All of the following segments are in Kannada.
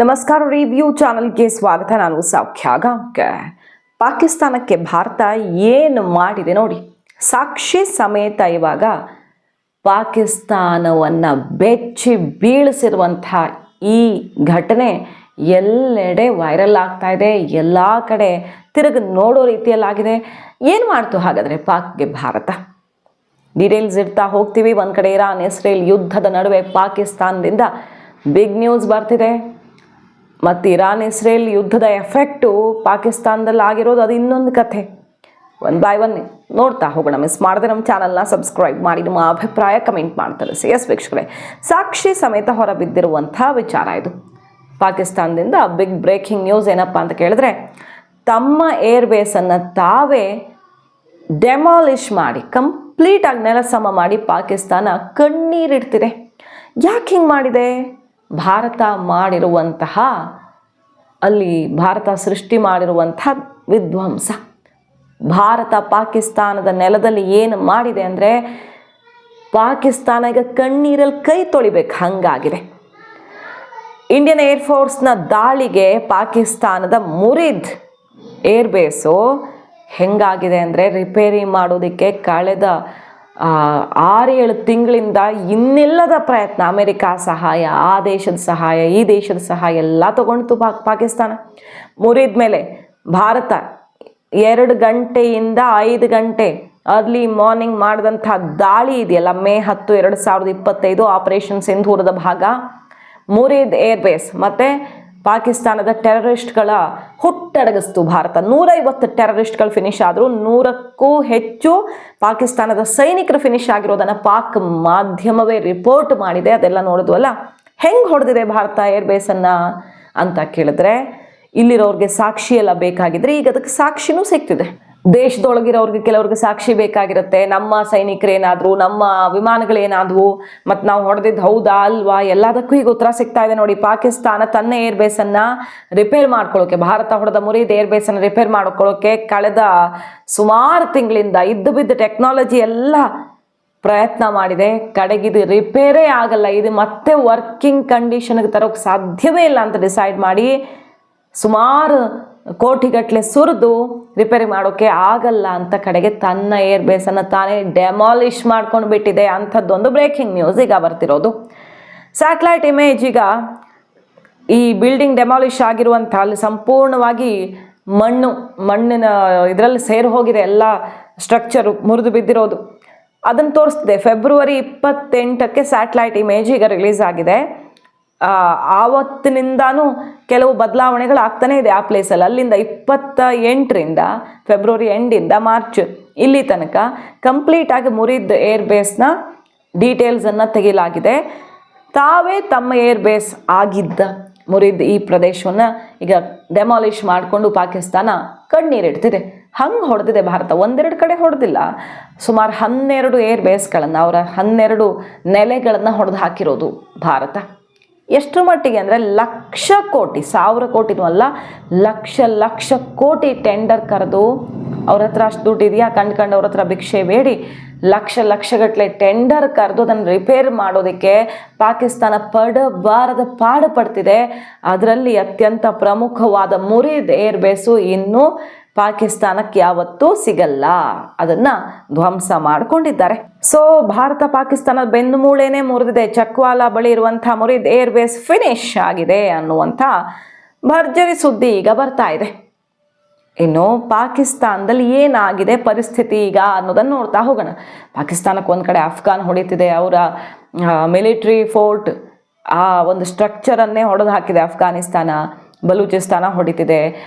ನಮಸ್ಕಾರ, ರಿವ್ಯೂ ಚಾನಲ್ಗೆ ಸ್ವಾಗತ. ನಾನು ಸೌಖ್ಯ ಗಾಂವ್ಕರ್. ಪಾಕಿಸ್ತಾನಕ್ಕೆ ಭಾರತ ಏನು ಮಾಡಿದೆ ನೋಡಿ. ಸಾಕ್ಷಿ ಸಮೇತ ಇವಾಗ ಪಾಕಿಸ್ತಾನವನ್ನು ಬೆಚ್ಚಿ ಬೀಳಿಸಿರುವಂಥ ಈ ಘಟನೆ ಎಲ್ಲೆಡೆ ವೈರಲ್ ಆಗ್ತಾ ಇದೆ. ಎಲ್ಲ ಕಡೆ ತಿರುಗಿ ನೋಡೋ ರೀತಿಯಲ್ಲಾಗಿದೆ. ಏನು ಮಾಡ್ತು ಹಾಗಾದರೆ ಪಾಕ್ಗೆ ಭಾರತ? ಡೀಟೇಲ್ಸ್ ಇಡ್ತಾ ಹೋಗ್ತೀವಿ. ಒಂದು ಕಡೆ ಇರಾನ್ ಇಸ್ರೇಲ್ ಯುದ್ಧದ ನಡುವೆ ಪಾಕಿಸ್ತಾನದಿಂದ ಬಿಗ್ ನ್ಯೂಸ್ ಬರ್ತಿದೆ. ಮತ್ತು ಇರಾನ್ ಇಸ್ರೇಲ್ ಯುದ್ಧದ ಎಫೆಕ್ಟು ಪಾಕಿಸ್ತಾನದಲ್ಲಿ ಆಗಿರೋದು ಅದು ಇನ್ನೊಂದು ಕಥೆ. ಒನ್ ಬೈ ಒನ್ ನೋಡ್ತಾ ಹೋಗೋಣ. ಮಿಸ್ ಮಾಡದೆ ನಮ್ಮ ಚಾನಲ್ನ ಸಬ್ಸ್ಕ್ರೈಬ್ ಮಾಡಿ ನಿಮ್ಮ ಅಭಿಪ್ರಾಯ ಕಮೆಂಟ್ ಮಾಡ್ತಾರೆ. ಎಸ್ ವೀಕ್ಷಕರೇ, ಸಾಕ್ಷಿ ಸಮೇತ ಹೊರಬಿದ್ದಿರುವಂಥ ವಿಚಾರ ಇದು. ಪಾಕಿಸ್ತಾನದಿಂದ ಬಿಗ್ ಬ್ರೇಕಿಂಗ್ ನ್ಯೂಸ್ ಏನಪ್ಪ ಅಂತ ಕೇಳಿದ್ರೆ, ತಮ್ಮ ಏರ್ಬೇಸನ್ನು ತಾವೇ ಡೆಮಾಲಿಷ್ ಮಾಡಿ ಕಂಪ್ಲೀಟಾಗಿ ನೆಲಸಮ ಮಾಡಿ ಪಾಕಿಸ್ತಾನ ಕಣ್ಣೀರಿಡ್ತಿದೆ. ಯಾಕೆ ಹಿಂಗೆ ಮಾಡಿದೆ? ಭಾರತ ಮಾಡಿರುವಂತಹ ಅಲ್ಲಿ ಭಾರತ ಸೃಷ್ಟಿ ಮಾಡಿರುವಂಥ ವಿಧ್ವಂಸ, ಭಾರತ ಪಾಕಿಸ್ತಾನದ ನೆಲದಲ್ಲಿ ಏನು ಮಾಡಿದೆ ಅಂದರೆ, ಪಾಕಿಸ್ತಾನ ಈಗ ಕಣ್ಣೀರಲ್ಲಿ ಕೈ ತೊಳಿಬೇಕು ಹಂಗಾಗಿದೆ. ಇಂಡಿಯನ್ ಏರ್ಫೋರ್ಸ್ನ ದಾಳಿಗೆ ಪಾಕಿಸ್ತಾನದ ಮುರಿದ್ ಏರ್ಬೇಸು ಹೆಂಗಾಗಿದೆ ಅಂದರೆ, ರಿಪೇರಿ ಮಾಡೋದಕ್ಕೆ ಕಳೆದ 6-7 ತಿಂಗಳಿಂದ ಇನ್ನಿಲ್ಲದ ಪ್ರಯತ್ನ, ಅಮೆರಿಕ ಸಹಾಯ, ಆ ದೇಶದ ಸಹಾಯ, ಈ ದೇಶದ ಸಹಾಯ ಎಲ್ಲ ತಗೊಂಡು ಪಾಕಿಸ್ತಾನ ಮುರಿದ ಮೇಲೆ ಭಾರತ 2 ಗಂಟೆಯಿಂದ 5 ಗಂಟೆ ಅರ್ಲಿ ಮಾರ್ನಿಂಗ್ ಮಾಡಿದಂಥ ದಾಳಿ ಇದೆಯಲ್ಲ, ಮೇ 10, 2025 ಆಪರೇಷನ್ ಸಿಂಧೂರದ ಭಾಗ, ಮುರಿದ್ ಏರ್ಬೇಸ್ ಮತ್ತು ಪಾಕಿಸ್ತಾನದ ಟೆರರಿಸ್ಟ್ಗಳ ಹುಟ್ಟಡಗಿಸ್ತು ಭಾರತ. 150 ಟೆರರಿಸ್ಟ್ಗಳು ಫಿನಿಶ್ ಆದರು. 100ಕ್ಕೂ ಹೆಚ್ಚು ಪಾಕಿಸ್ತಾನದ ಸೈನಿಕರು ಫಿನಿಶ್ ಆಗಿರೋದನ್ನು ಪಾಕ್ ಮಾಧ್ಯಮವೇ ರಿಪೋರ್ಟ್ ಮಾಡಿದೆ. ಅದೆಲ್ಲ ನೋಡಿದ್ವಲ್ಲ. ಹೆಂಗೆ ಹೊಡೆದಿದೆ ಭಾರತ ಏರ್ಬೇಸನ್ನು ಅಂತ ಕೇಳಿದ್ರೆ, ಇಲ್ಲಿರೋರಿಗೆ ಸಾಕ್ಷಿ ಎಲ್ಲ ಬೇಕಾಗಿದ್ರೆ ಈಗ ಅದಕ್ಕೆ ಸಾಕ್ಷಿನೂ ಸಿಗ್ತಿದೆ. ದೇಶದೊಳಗಿರೋರಿಗೆ ಕೆಲವ್ರಿಗೆ ಸಾಕ್ಷಿ ಬೇಕಾಗಿರುತ್ತೆ. ನಮ್ಮ ಸೈನಿಕರೇನಾದರೂ, ನಮ್ಮ ವಿಮಾನಗಳೇನಾದವು, ಮತ್ತು ನಾವು ಹೊಡೆದಿದ್ದು ಹೌದಾ ಅಲ್ವಾ, ಎಲ್ಲದಕ್ಕೂ ಈಗ ಉತ್ತರ ಸಿಗ್ತಾ ಇದೆ ನೋಡಿ. ಪಾಕಿಸ್ತಾನ ತನ್ನ ಏರ್ಬೇಸನ್ನು ರಿಪೇರ್ ಮಾಡ್ಕೊಳ್ಳೋಕೆ, ಭಾರತ ಹೊಡೆದ ಮುರಿದ ಏರ್ಬೇಸನ್ನು ರಿಪೇರ್ ಮಾಡ್ಕೊಳ್ಳೋಕೆ ಕಳೆದ ಸುಮಾರು ತಿಂಗಳಿಂದ ಇದ್ದು ಬಿದ್ದ ಟೆಕ್ನಾಲಜಿ ಎಲ್ಲ ಪ್ರಯತ್ನ ಮಾಡಿದೆ. ಕಡೆಗಿದು ರಿಪೇರೇ ಆಗಲ್ಲ, ಇದು ಮತ್ತೆ ವರ್ಕಿಂಗ್ ಕಂಡೀಷನ್ಗೆ ತರೋಕ್ಕೆ ಸಾಧ್ಯವೇ ಇಲ್ಲ ಅಂತ ಡಿಸೈಡ್ ಮಾಡಿ ಸುಮಾರು ಕೋಟಿಗಟ್ಟಲೆ ಸುರಿದು ರಿಪೇರಿ ಮಾಡೋಕ್ಕೆ ಆಗಲ್ಲ ಅಂತ ಕಡೆಗೆ ತನ್ನ ಏರ್ಬೇಸನ್ನು ತಾನೇ ಡೆಮಾಲಿಷ್ ಮಾಡ್ಕೊಂಡು ಬಿಟ್ಟಿದೆ. ಅಂಥದ್ದೊಂದು ಬ್ರೇಕಿಂಗ್ ನ್ಯೂಸ್ ಈಗ ಬರ್ತಿರೋದು. ಸ್ಯಾಟಲೈಟ್ ಇಮೇಜ್ ಈಗ ಈ ಬಿಲ್ಡಿಂಗ್ ಡೆಮಾಲಿಷ್ ಆಗಿರುವಂಥ ಅಲ್ಲಿ ಸಂಪೂರ್ಣವಾಗಿ ಮಣ್ಣಿನ ಇದರಲ್ಲಿ ಸೇರಿ ಹೋಗಿದೆ, ಎಲ್ಲ ಸ್ಟ್ರಕ್ಚರು ಮುರಿದು ಬಿದ್ದಿರೋದು ಅದನ್ನು ತೋರಿಸ್ತಿದೆ. ಫೆಬ್ರವರಿ 28ಕ್ಕೆ ಸ್ಯಾಟಲೈಟ್ ಇಮೇಜ್ ಈಗ ರಿಲೀಸ್ ಆಗಿದೆ. ಆವತ್ತಿನಿಂದಾನು ಕೆಲವು ಬದಲಾವಣೆಗಳು ಆಗ್ತಾನೇ ಇದೆ ಆ ಪ್ಲೇಸಲ್ಲಿ. ಅಲ್ಲಿಂದ 28ರಿಂದ ಫೆಬ್ರವರಿ ಎಂಡಿಂದ ಮಾರ್ಚ್ ಇಲ್ಲಿ ತನಕ ಕಂಪ್ಲೀಟಾಗಿ ಮುರಿದ ಏರ್ಬೇಸ್ನ ಡೀಟೇಲ್ಸನ್ನು ತೆಗೆಯಲಾಗಿದೆ. ತಾವೇ ತಮ್ಮ ಏರ್ಬೇಸ್ ಆಗಿದ್ದ ಮುರಿದ ಈ ಪ್ರದೇಶವನ್ನು ಈಗ ಡೆಮಾಲಿಷ್ ಮಾಡಿಕೊಂಡು ಪಾಕಿಸ್ತಾನ ಕಣ್ಣೀರಿಡ್ತಿದೆ. ಹಂಗೆ ಹೊಡೆದಿದೆ ಭಾರತ. 1-2 ಕಡೆ ಹೊಡೆದಿಲ್ಲ, ಸುಮಾರು 12 ಏರ್ಬೇಸ್ಗಳನ್ನು, ಅವರ 12 ನೆಲೆಗಳನ್ನು ಹೊಡೆದು ಹಾಕಿರೋದು ಭಾರತ. ಎಷ್ಟು ಮಟ್ಟಿಗೆ ಅಂದರೆ ಲಕ್ಷ ಕೋಟಿ, 1000 ಕೋಟಿನೂ ಅಲ್ಲ, ಲಕ್ಷ ಕೋಟಿ ಟೆಂಡರ್ ಕರೆದು, ಅವ್ರ ಹತ್ರ ಅಷ್ಟು ದುಡ್ಡು ಇದೆಯಾ ಕಂಡ್ಕಂಡು ಅವ್ರ ಹತ್ರ ಭಿಕ್ಷೆ ಬೇಡಿ ಲಕ್ಷಗಟ್ಟಲೆ ಟೆಂಡರ್ ಕರೆದು ಅದನ್ನು ರಿಪೇರ್ ಮಾಡೋದಕ್ಕೆ ಪಾಕಿಸ್ತಾನ ಪಡಬಾರದ ಪಾಡು ಪಡ್ತಿದೆ. ಅದರಲ್ಲಿ ಅತ್ಯಂತ ಪ್ರಮುಖವಾದ ಮುರಿದ್ ಏರ್ಬೇಸು ಇನ್ನೂ ಪಾಕಿಸ್ತಾನಕ್ಕೆ ಯಾವತ್ತೂ ಸಿಗಲ್ಲ, ಅದನ್ನು ಧ್ವಂಸ ಮಾಡಿಕೊಂಡಿದ್ದಾರೆ. ಸೊ ಭಾರತ ಪಾಕಿಸ್ತಾನದ ಬೆನ್ನು ಮೂಳೆನೇ ಮುರಿದಿದೆ. ಚಕ್ವಾಲ ಬಳಿ ಇರುವಂಥ ಮುರಿದ್ ಏರ್ಬೇಸ್ ಫಿನಿಶ್ ಆಗಿದೆ ಅನ್ನುವಂಥ ಭರ್ಜರಿ ಸುದ್ದಿ ಈಗ ಬರ್ತಾ ಇದೆ. ಇನ್ನು ಪಾಕಿಸ್ತಾನದಲ್ಲಿ ಏನಾಗಿದೆ ಪರಿಸ್ಥಿತಿ ಈಗ ಅನ್ನೋದನ್ನು ನೋಡ್ತಾ ಹೋಗೋಣ. ಪಾಕಿಸ್ತಾನಕ್ಕೆ ಒಂದು ಕಡೆ ಅಫ್ಘಾನ್ ಹೊಡಿತಿದೆ, ಅವರ ಮಿಲಿಟ್ರಿ ಫೋರ್ಟ್ ಆ ಒಂದು ಸ್ಟ್ರಕ್ಚರನ್ನೇ ಹೊಡೆದು ಹಾಕಿದೆ. ಅಫ್ಘಾನಿಸ್ತಾನ, ಬಲೂಚಿಸ್ತಾನ ಹೊಡಿತಿದೆ.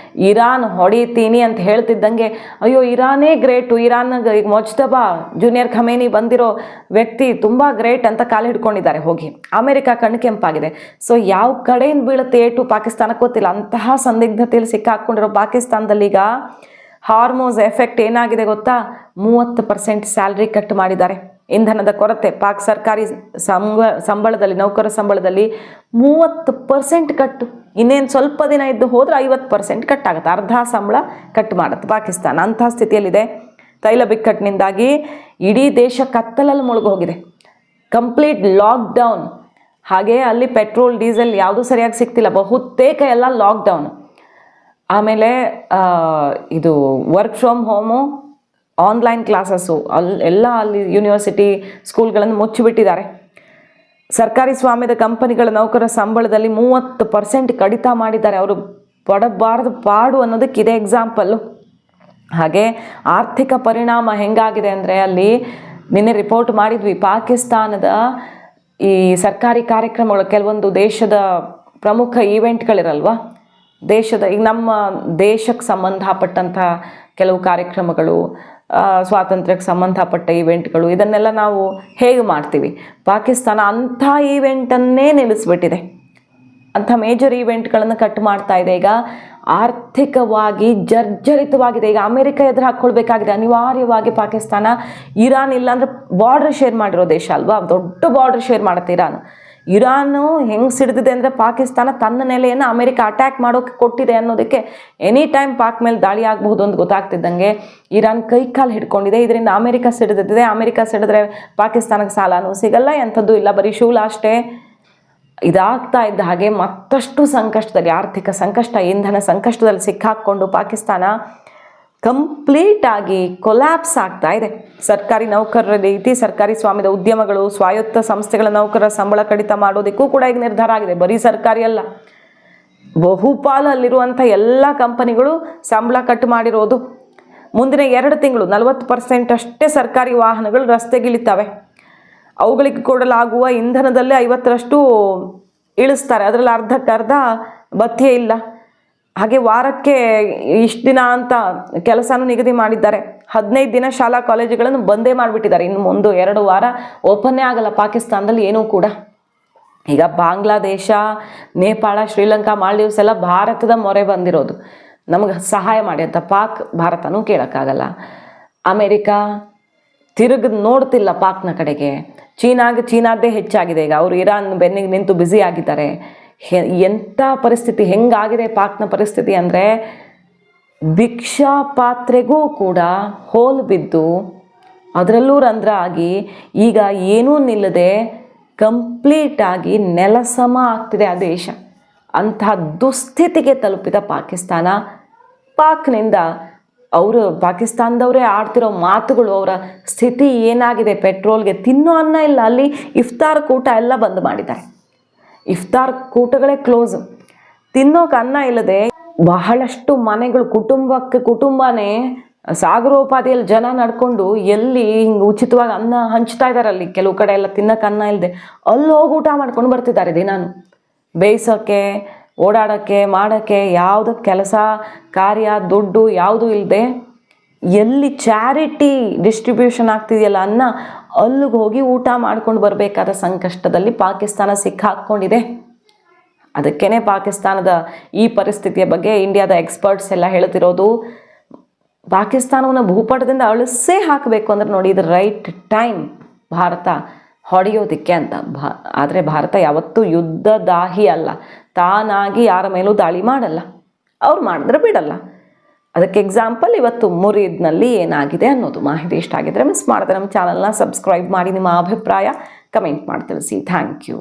ಇರಾನ್ ಹೊಡಿತೀನಿ ಅಂತ ಹೇಳ್ತಿದ್ದಂಗೆ ಅಯ್ಯೋ ಇರಾನೇ ಗ್ರೇಟು, ಇರಾನ್ಗೆ ಈಗ ಮೊಜ್ತಬಾ ಜೂನಿಯರ್ ಖಮೇನಿ ಬಂದಿರೋ ವ್ಯಕ್ತಿ ತುಂಬ ಗ್ರೇಟ್ ಅಂತ ಕಾಲು ಹಿಡ್ಕೊಂಡಿದ್ದಾರೆ ಹೋಗಿ. ಅಮೆರಿಕ ಕಣ್ಕೆಂಪಾಗಿದೆ. ಸೊ ಯಾವ ಕಡೆಯಿಂದ ಬೀಳುತ್ತೆ ಏಟು ಪಾಕಿಸ್ತಾನಕ್ಕೆ ಗೊತ್ತಿಲ್ಲ. ಅಂತಹ ಸಂದಿಗ್ಧತೆಯಲ್ಲಿ ಸಿಕ್ಕಾಕೊಂಡಿರೋ ಪಾಕಿಸ್ತಾನದಲ್ಲಿ ಈಗ ಹಾರ್ಮೋಸ್ ಎಫೆಕ್ಟ್ ಏನಾಗಿದೆ ಗೊತ್ತಾ? 30% ಸ್ಯಾಲ್ರಿ ಕಟ್ ಮಾಡಿದ್ದಾರೆ. ಇಂಧನದ ಕೊರತೆ, ಪಾಕ್ ಸರ್ಕಾರಿ ಸಂಬಳದಲ್ಲಿ, ನೌಕರ ಸಂಬಳದಲ್ಲಿ 30% ಕಟ್ಟು. ಇನ್ನೇನು ಸ್ವಲ್ಪ ದಿನ ಇದ್ದು ಹೋದ್ರೆ 50% ಕಟ್ ಆಗುತ್ತೆ, ಅರ್ಧ ಸಂಬಳ ಕಟ್ ಮಾಡುತ್ತೆ ಪಾಕಿಸ್ತಾನ. ಅಂತಹ ಸ್ಥಿತಿಯಲ್ಲಿದೆ. ತೈಲ ಬಿಕ್ಕಟ್ಟಿನಿಂದಾಗಿ ಇಡೀ ದೇಶ ಕತ್ತಲಲ್ಲಿ ಮುಳುಗೋಗಿದೆ. ಕಂಪ್ಲೀಟ್ ಲಾಕ್ಡೌನ್ ಹಾಗೆ ಅಲ್ಲಿ ಪೆಟ್ರೋಲ್ ಡೀಸೆಲ್ ಯಾವುದೂ ಸರಿಯಾಗಿ ಸಿಗ್ತಿಲ್ಲ, ಬಹುತೇಕ ಎಲ್ಲ ಲಾಕ್ಡೌನ್. ಆಮೇಲೆ ಇದು work from home, online classes ಅಲ್ಲಿ ಯೂನಿವರ್ಸಿಟಿ ಸ್ಕೂಲ್ಗಳನ್ನು ಮುಚ್ಚಿಬಿಟ್ಟಿದ್ದಾರೆ. ಸರ್ಕಾರಿ ಸ್ವಾಮ್ಯದ ಕಂಪನಿಗಳ ನೌಕರರ ಸಂಬಳದಲ್ಲಿ 30% ಕಡಿತ ಮಾಡಿದ್ದಾರೆ. ಅವರು ಪಡಬಾರದು ಪಾಡು ಅನ್ನೋದಕ್ಕೆ ಇದೇ ಎಕ್ಸಾಂಪಲ್ಲು. ಹಾಗೆ ಆರ್ಥಿಕ ಪರಿಣಾಮ ಹೆಂಗಾಗಿದೆ ಅಂದರೆ, ಅಲ್ಲಿ ನಿನ್ನೆ ರಿಪೋರ್ಟ್ ಮಾಡಿದ್ವಿ, ಪಾಕಿಸ್ತಾನದ ಈ ಸರ್ಕಾರಿ ಕಾರ್ಯಕ್ರಮಗಳು, ಕೆಲವೊಂದು ದೇಶದ ಪ್ರಮುಖ ಈವೆಂಟ್ಗಳಿರಲ್ವ, ಈಗ ನಮ್ಮ ದೇಶಕ್ಕೆ ಸಂಬಂಧಪಟ್ಟಂಥ ಕೆಲವು ಕಾರ್ಯಕ್ರಮಗಳು, ಸ್ವಾತಂತ್ರ್ಯಕ್ಕೆ ಸಂಬಂಧಪಟ್ಟ ಈವೆಂಟ್ಗಳು, ಇದನ್ನೆಲ್ಲ ನಾವು ಹೇಗೆ ಮಾಡ್ತೀವಿ, ಪಾಕಿಸ್ತಾನ ಅಂಥ ಈವೆಂಟನ್ನೇ ನಿಲ್ಲಿಸ್ಬಿಟ್ಟಿದೆ. ಅಂಥ ಮೇಜರ್ ಈವೆಂಟ್ಗಳನ್ನು ಕಟ್ ಮಾಡ್ತಾ ಇದೆ. ಈಗ ಆರ್ಥಿಕವಾಗಿ ಜರ್ಜರಿತವಾಗಿದೆ. ಈಗ ಅಮೆರಿಕ ಎದುರು ಹಾಕ್ಕೊಳ್ಬೇಕಾಗಿದೆ ಅನಿವಾರ್ಯವಾಗಿ ಪಾಕಿಸ್ತಾನ. ಇರಾನ್ ಇಲ್ಲಾಂದರೆ ಬಾರ್ಡರ್ ಶೇರ್ ಮಾಡಿರೋ ದೇಶ ಅಲ್ವಾ, ದೊಡ್ಡ ಬಾರ್ಡರ್ ಶೇರ್ ಮಾಡುತ್ತೆ ಇರಾನು ಹೆಂಗೆ ಸಿಡಿದಿದೆ ಅಂದರೆ, ಪಾಕಿಸ್ತಾನ ತನ್ನ ನೆಲೆಯನ್ನು ಅಮೆರಿಕ ಅಟ್ಯಾಕ್ ಮಾಡೋಕ್ಕೆ ಕೊಟ್ಟಿದೆ ಅನ್ನೋದಕ್ಕೆ ಎನಿ ಟೈಮ್ ಪಾಕ್ ಮೇಲೆ ದಾಳಿ ಆಗಬಹುದು ಅಂತ ಗೊತ್ತಾಗ್ತಿದ್ದಂಗೆ ಇರಾನ್ ಕೈಕಾಲು ಹಿಡ್ಕೊಂಡಿದೆ. ಇದರಿಂದ ಅಮೆರಿಕ ಸಿಡಿದಿದೆ. ಅಮೆರಿಕ ಸಿಡಿದ್ರೆ ಪಾಕಿಸ್ತಾನಕ್ಕೆ ಸಾಲನೂ ಸಿಗಲ್ಲ, ಎಂಥದ್ದು ಇಲ್ಲ, ಬರೀ ಶೂಲ ಅಷ್ಟೇ. ಇದಾಗ್ತಾ ಇದ್ದ ಹಾಗೆ ಮತ್ತಷ್ಟು ಸಂಕಷ್ಟದಲ್ಲಿ, ಆರ್ಥಿಕ ಸಂಕಷ್ಟ, ಇಂಧನ ಸಂಕಷ್ಟದಲ್ಲಿ ಸಿಕ್ಕಾಕ್ಕೊಂಡು ಪಾಕಿಸ್ತಾನ ಕಂಪ್ಲೀಟಾಗಿ ಕೊಲ್ಯಾಪ್ಸ್ ಆಗ್ತಾ ಇದೆ. ಸರ್ಕಾರಿ ನೌಕರರ ರೀತಿ ಸರ್ಕಾರಿ ಸ್ವಾಮ್ಯದ ಉದ್ಯಮಗಳು, ಸ್ವಾಯತ್ತ ಸಂಸ್ಥೆಗಳ ನೌಕರರ ಸಂಬಳ ಕಡಿತ ಮಾಡೋದಕ್ಕೂ ಕೂಡ ಈಗ ನಿರ್ಧಾರ ಆಗಿದೆ. ಬರೀ ಸರ್ಕಾರಿ ಅಲ್ಲ, ಬಹುಪಾಲಲ್ಲಿರುವಂಥ ಎಲ್ಲ ಕಂಪನಿಗಳು ಸಂಬಳ ಕಟ್ ಮಾಡಿರೋದು. ಮುಂದಿನ 2 ತಿಂಗಳು 40% ಅಷ್ಟೇ ಸರ್ಕಾರಿ ವಾಹನಗಳು ರಸ್ತೆಗಿಳಿತವೆ. ಅವುಗಳಿಗೆ ಕೊಡಲಾಗುವ ಇಂಧನದಲ್ಲೇ 50% ಇಳಿಸ್ತಾರೆ. ಅದರಲ್ಲಿ ಅರ್ಧಕ್ಕರ್ಧ ಭತ್ಯೆ ಇಲ್ಲ. ಹಾಗೆ ವಾರಕ್ಕೆ ಇಷ್ಟು ದಿನ ಅಂತ ಕೆಲಸನೂ ನಿಗದಿ ಮಾಡಿದ್ದಾರೆ. 15 ದಿನ ಶಾಲಾ ಕಾಲೇಜುಗಳನ್ನು ಬಂದೇ ಮಾಡಿಬಿಟ್ಟಿದ್ದಾರೆ. ಇನ್ನು ಮುಂದೆ 2 ವಾರ ಓಪನ್ನೇ ಆಗಲ್ಲ ಪಾಕಿಸ್ತಾನದಲ್ಲಿ ಏನೂ ಕೂಡ. ಈಗ ಬಾಂಗ್ಲಾದೇಶ, ನೇಪಾಳ, ಶ್ರೀಲಂಕಾ, ಮಾಲ್ಡೀವ್ಸ್ ಎಲ್ಲ ಭಾರತದ ಮೊರೆ ಬಂದಿರೋದು, ನಮಗೆ ಸಹಾಯ ಮಾಡಿ ಅಂತ. ಭಾರತನೂ ಕೇಳೋಕ್ಕಾಗಲ್ಲ. ಅಮೇರಿಕಾ ತಿರುಗಿ ನೋಡ್ತಿಲ್ಲ ಪಾಕ್ನ ಕಡೆಗೆ. ಚೀನಾದ್ದೇ ಹೆಚ್ಚಾಗಿದೆ. ಈಗ ಅವರು ಇರಾನ್ ಬೆನ್ನಿಗೆ ನಿಂತು ಬ್ಯುಸಿ ಆಗಿದ್ದಾರೆ. ಎಂಥ ಪರಿಸ್ಥಿತಿ ಹೆಂಗಾಗಿದೆ ಪಾಕ್ನ ಪರಿಸ್ಥಿತಿ ಅಂದರೆ, ಭಿಕ್ಷಾ ಪಾತ್ರೆಗೂ ಕೂಡ ಹೋಲು ಬಿದ್ದು ಅದರಲ್ಲೂ ರಂಧ್ರ ಆಗಿ ಈಗ ಏನೂ ನಿಲ್ಲದೆ ಕಂಪ್ಲೀಟಾಗಿ ನೆಲಸಮ ಆಗ್ತಿದೆ ಆ ದೇಶ. ಅಂತಹ ದುಸ್ಥಿತಿಗೆ ತಲುಪಿದ ಪಾಕಿಸ್ತಾನ. ಪಾಕ್ನಿಂದ ಪಾಕಿಸ್ತಾನದವರೇ ಆಡ್ತಿರೋ ಮಾತುಗಳು, ಅವರ ಸ್ಥಿತಿ ಏನಾಗಿದೆ, ಪೆಟ್ರೋಲ್ಗೆ ತಿನ್ನೋ ಅನ್ನ ಇಲ್ಲ. ಅಲ್ಲಿ ಇಫ್ತಾರ್ ಕೂಟ ಎಲ್ಲ ಬಂದ್ ಮಾಡಿದ್ದಾರೆ. ಇಫ್ತಾರ್ ಕೂಟಗಳೇ ಕ್ಲೋಸ್. ತಿನ್ನೋಕೆ ಅನ್ನ ಇಲ್ಲದೆ ಬಹಳಷ್ಟು ಮನೆಗಳು, ಕುಟುಂಬನೇ ಸಾಗರೋಪಾದಿಯಲ್ಲಿ ಜನ ನಡ್ಕೊಂಡು ಎಲ್ಲಿ ಹಿಂಗೆ ಉಚಿತವಾಗಿ ಅನ್ನ ಹಂಚ್ತಾ ಇದ್ದಾರೆ. ಅಲ್ಲಿ ಕೆಲವು ಕಡೆ ಎಲ್ಲ ತಿನ್ನೋಕೆ ಅನ್ನ ಇಲ್ಲದೆ ಅಲ್ಲಿ ಹೋಗಿ ಊಟ ಮಾಡ್ಕೊಂಡು ಬರ್ತಿದ್ದಾರೆ ದಿನಾನು. ಬೇಯಿಸೋಕ್ಕೆ, ಓಡಾಡೋಕ್ಕೆ, ಮಾಡೋಕ್ಕೆ ಯಾವುದಕ್ಕೆ ಕೆಲಸ ಕಾರ್ಯ ದುಡ್ಡು ಯಾವುದೂ ಇಲ್ಲದೆ ಎಲ್ಲಿ ಚಾರಿಟಿ ಡಿಸ್ಟ್ರಿಬ್ಯೂಷನ್ ಆಗ್ತಿದೆಯಲ್ಲ ಅನ್ನ, ಅಲ್ಲಿಗೆ ಹೋಗಿ ಊಟ ಮಾಡ್ಕೊಂಡು ಬರಬೇಕಾದ ಸಂಕಷ್ಟದಲ್ಲಿ ಪಾಕಿಸ್ತಾನ ಸಿಕ್ಕಾಕ್ಕೊಂಡಿದೆ. ಅದಕ್ಕೇ ಪಾಕಿಸ್ತಾನದ ಈ ಪರಿಸ್ಥಿತಿಯ ಬಗ್ಗೆ ಇಂಡಿಯಾದ ಎಕ್ಸ್ಪರ್ಟ್ಸ್ ಎಲ್ಲ ಹೇಳ್ತಿರೋದು, ಪಾಕಿಸ್ತಾನವನ್ನು ಭೂಪಟದಿಂದ ಅಳಿಸೇ ಹಾಕಬೇಕು ಅಂದರೆ ನೋಡಿ, ಇದು ರೈಟ್ ಟೈಮ್ ಭಾರತ ಹೊಡೆಯೋದಕ್ಕೆ ಅಂತ. ಆದರೆ ಭಾರತ ಯಾವತ್ತೂ ಯುದ್ಧದಾಹಿ ಅಲ್ಲ, ತಾನಾಗಿ ಯಾರ ಮೇಲೂ ದಾಳಿ ಮಾಡಲ್ಲ, ಅವ್ರು ಮಾಡಿದ್ರೆ ಬಿಡಲ್ಲ. ಅದಕ್ಕೆ ಎಕ್ಸಾಂಪಲ್ ಇವತ್ತು ಮುರೀದ್ನಲ್ಲಿ ಏನಾಗಿದೆ ಅನ್ನೋದು. ಮಾಹಿತಿ ಇಷ್ಟ ಆಗಿದ್ರೆ ಮಿಸ್ ಮಾಡಿದ್ರೆ ನಮ್ಮ ಚಾನಲ್ನ ಸಬ್ಸ್ಕ್ರೈಬ್ ಮಾಡಿ, ನಿಮ್ಮ ಅಭಿಪ್ರಾಯ ಕಮೆಂಟ್ ಮಾಡಿ ತಿಳಿಸಿ. Thank you.